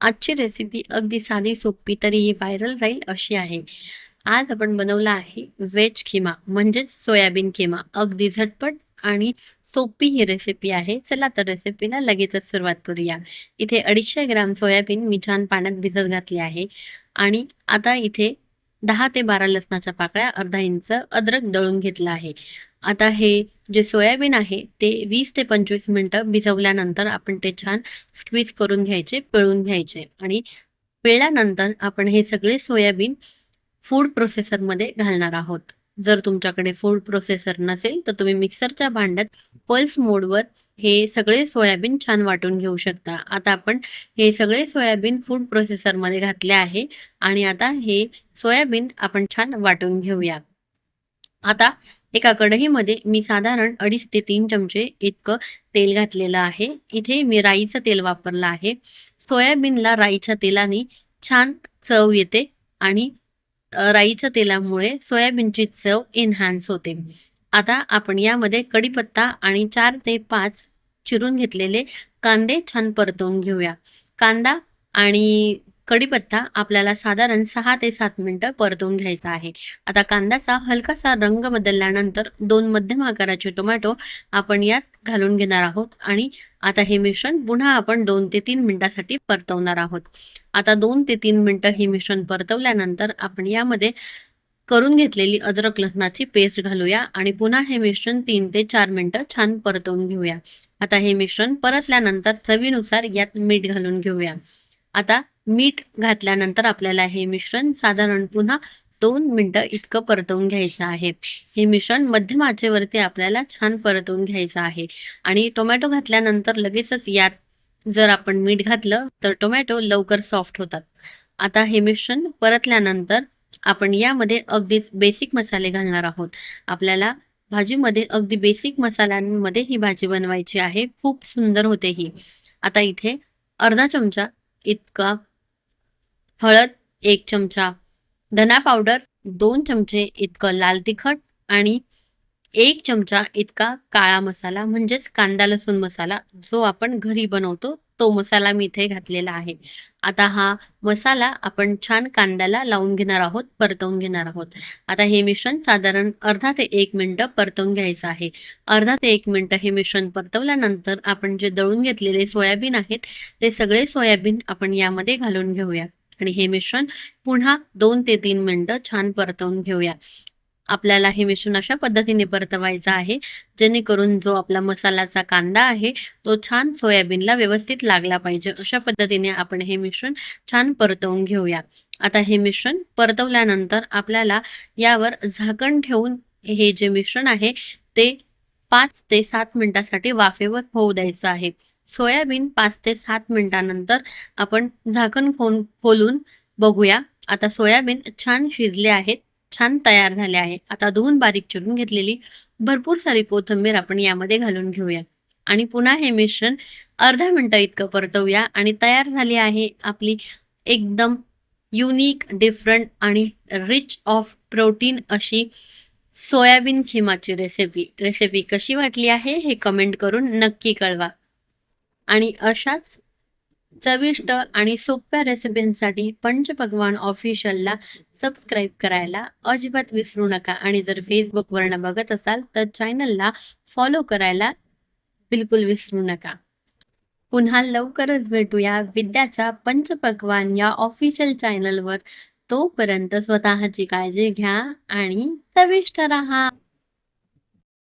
आजची रेसिपी अगदी साधी सोपी तरीही व्हायरल जाईल अशी आहे. आज आपण बनवला आहे व्हेज खिमा म्हणजेच सोयाबीन खिमा. अगदी झटपट आणि सोपी ही रेसिपी आहे. चला तर रेसिपीला लगेचच सुरुवात करूया. इथे 250 ग्राम सोयाबीन मी छान पाण्यात भिजत घातली आहे आणि आता इथे 10 ते 12 लसणाच्या पाकळ्या, अर्धा इंच अद्रक दळून घेतलं आहे. आता हे जे सोयाबीन आहे ते 20 ते 25 मिनिटं भिजवल्यानंतर आपण ते छान स्क्वीज करून घ्यायचे, पिळून घ्यायचे आणि पिळल्यानंतर आपण हे सगळे सोयाबीन फूड प्रोसेसरमध्ये घालणार आहोत. जर तुमच्याकडे फूड प्रोसेसर नसेल, तर तुम्ही मिक्सरच्या भांड्यात पल्स मोडवर हे सगळे सोयाबीन छान वाटून घेऊ शकता. आता आपण हे सगळे सोयाबीन फूड प्रोसेसरमध्ये घातले आहे आणि आता हे सोयाबीन आपण छान वाटून घेऊया. आता एका कढईमध्ये मी साधारण 2.5 ते 3 चमचे इतकं तेल घातलेलं आहे. इथे मी राईचं तेल वापरलं आहे. सोयाबीनला राईच्या तेलाने छान चव येते आणि राईच्या तेलामुळे सोयाबीनची चव एन्हान्स होते. आता आपण यामध्ये कढीपत्ता आणि 4 ते 5 चिरून घेतलेले कांदे छान परतवून घेऊया. कांदा आणि कढीपत्ता आपल्याला साधारण 6 ते 7 मिनिटं परतवून घ्यायचा आहे. आता कांद्याचा हलकासा रंग बदलल्यानंतर 2 मध्यम आकाराचे टोमॅटो आपण यात घालून घेणार आहोत आणि आता हे मिश्रण पुन्हा आपण 2 ते 3 मिनिटासाठी परतवणार आहोत. आता 2 ते 3 मिनिटं हे मिश्रण परतवल्यानंतर आपण यामध्ये करून घेतलेली अद्रक लसणाची पेस्ट घालूया आणि पुन्हा हे मिश्रण 3 ते 4 मिनिटं छान परतवून घेऊया. आता हे मिश्रण परतल्यानंतर चवीनुसार यात मीठ घालून घेऊया. आता मीठ घातल्यानंतर आपल्याला हे मिश्रण साधारण पुन्हा 2 मिनिटं इतकं परतवून घ्यायचं आहे. हे मिश्रण मध्यम आचेवरती आपल्याला छान परतवून घ्यायचं आहे आणि टोमॅटो घातल्यानंतर लगेचच यात जर आपण मीठ घातलं तर टोमॅटो लवकर सॉफ्ट होतात. आता हे मिश्रण परतल्यानंतर आपण यामध्ये अगदीच बेसिक मसाले घालणार आहोत. आपल्याला भाजीमध्ये अगदी बेसिक मसाल्यांमध्ये ही भाजी बनवायची आहे. खूप सुंदर होते ही. आता इथे अर्धा चमचा इतका हळद, 1 चमचा धना पावडर, 2 चमचे इतकं लाल तिखट आणि 1 चमचा इतका काळा मसाला म्हणजेच कांदा लसूण मसाला जो आपण घरी बनवतो तो मसाला मी इथे घातलेला आहे. आता हा मसाला आपण छान कांद्याला लावून घेणार आहोत, परतवून घेणार आहोत. आता हे मिश्रण साधारण अर्धा ते 1 मिनिटं परतवून घ्यायचं आहे. अर्धा ते 1 मिनिटं हे मिश्रण परतवल्यानंतर आपण जे दळून घेतलेले सोयाबीन आहेत, ते सगळे सोयाबीन आपण यामध्ये घालून घेऊया आणि हे मिश्रण पुन्हा 2 ते 3 मिनिटं छान परतवून घेऊया. आपल्याला हे मिश्रण अशा पद्धतीने परतवायचं आहे, जेणेकरून जो आपला मसाल्याचा कांदा आहे, तो छान सोयाबीनला व्यवस्थित लागला पाहिजे. अशा पद्धतीने आपण हे मिश्रण छान परतवून घेऊया. आता हे मिश्रण परतवल्यानंतर आपल्याला यावर झाकण ठेवून हे जे मिश्रण आहे, ते 5 ते 7 मिनिटासाठी वाफेवर होऊ द्यायचं आहे. सोयाबीन 5 ते 7 मिनिटानंतर आपण झाकण खोलून बघूया. आता सोयाबीन छान शिजले आहेत. छान तयार झाले आहे. आता धुवून बारीक चिरून घेतलेली भरपूर सारी कोथिंबीर आपण यामध्ये घालून घेऊया आणि पुन्हा हे मिश्रण अर्धा मिनिटं इतकं परतवूया आणि तयार झाली आहे आपली एकदम युनिक, डिफरंट आणि रिच ऑफ प्रोटीन अशी सोयाबीन खिमाची रेसिपी. रेसिपी कशी वाटली आहे हे कमेंट करून नक्की कळवा आणि अशाच चविष्ट आणि सोप्या रेसिपींसाठी पंचपक्वान्न ऑफिशियलला सबस्क्राईब करायला अजिबात विसरू नका आणि जर फेसबुकवरनं बघत असाल तर चॅनलला फॉलो करायला बिलकुल विसरू नका. पुन्हा लवकरच भेटूया विद्याच्या पंचपक्वान्न या ऑफिशियल चॅनलवर. तोपर्यंत स्वतःची काळजी घ्या आणि चविष्ट राहा.